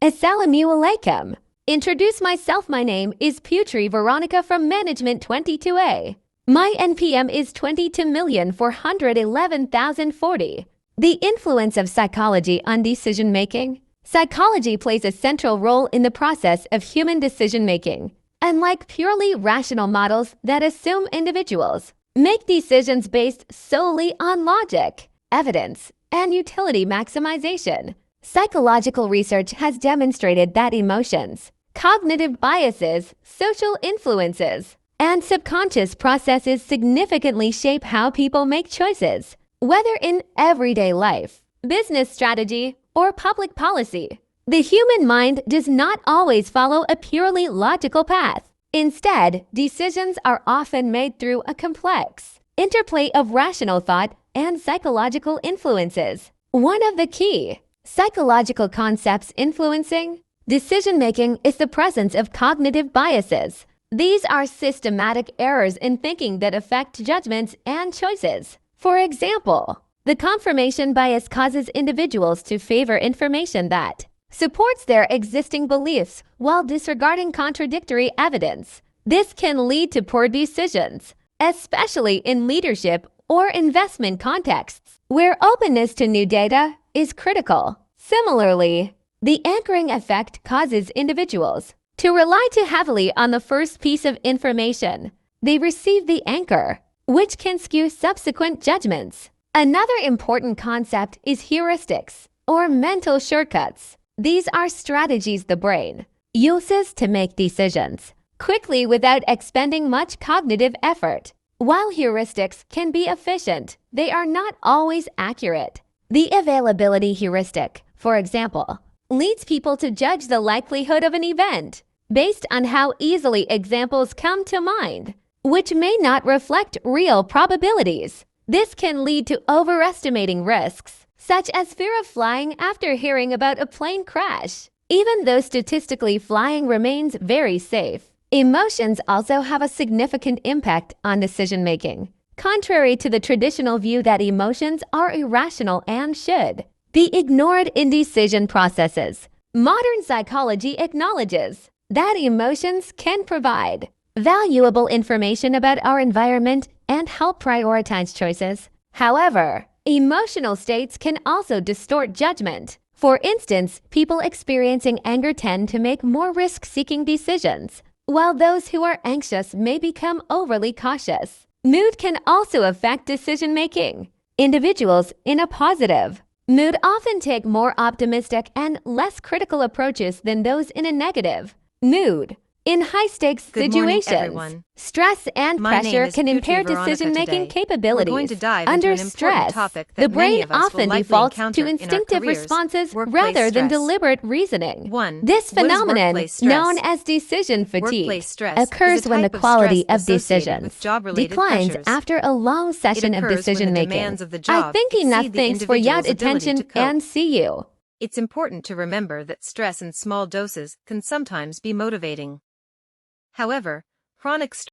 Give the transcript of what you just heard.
Assalamu alaikum. Introduce myself. My name is Putri Veronica from Management 22A. My NPM is 22,411,040. The influence of psychology on decision-making. Psychology plays a central role in the process of human decision-making. Unlike purely rational models that assume individuals make decisions based solely on logic, evidence, and utility maximization, psychological research has demonstrated that emotions, cognitive biases, social influences, and subconscious processes significantly shape how people make choices, whether in everyday life, business strategy, or public policy. The human mind does not always follow a purely logical path. Instead, decisions are often made through a complex interplay of rational thought and psychological influences. One of the key psychological concepts influencing decision-making is the presence of cognitive biases. These are systematic errors in thinking that affect judgments and choices. For example, the confirmation bias causes individuals to favor information that supports their existing beliefs while disregarding contradictory evidence. This can lead to poor decisions, especially in leadership or investment contexts, where openness to new data is critical. Similarly, the anchoring effect causes individuals to rely too heavily on the first piece of information they receive, the anchor, which can skew subsequent judgments. Another important concept is heuristics, or mental shortcuts. These are strategies the brain uses to make decisions quickly without expending much cognitive effort. While heuristics can be efficient, they are not always accurate. The availability heuristic, for example, leads people to judge the likelihood of an event based on how easily examples come to mind, which may not reflect real probabilities. This can lead to overestimating risks, such as fear of flying after hearing about a plane crash, even though statistically flying remains very safe. Emotions also have a significant impact on decision-making. Contrary to the traditional view that emotions are irrational and should be ignored in decision processes, modern psychology acknowledges that emotions can provide valuable information about our environment and help prioritize choices. However, emotional states can also distort judgment. For instance, people experiencing anger tend to make more risk-seeking decisions, while those who are anxious may become overly cautious. Mood can also affect decision-making. Individuals in a positive mood often take more optimistic and less critical approaches than those in a negative mood. In high-stakes situations, stress and pressure can impair decision-making capabilities. Under stress, the brain often defaults to instinctive responses rather than deliberate reasoning. This phenomenon, known as decision fatigue, occurs when the quality of decisions declines after a long session of decision-making. I think enough. Thanks for your attention and see you. It's important to remember that stress in small doses can sometimes be motivating. However, chronic stress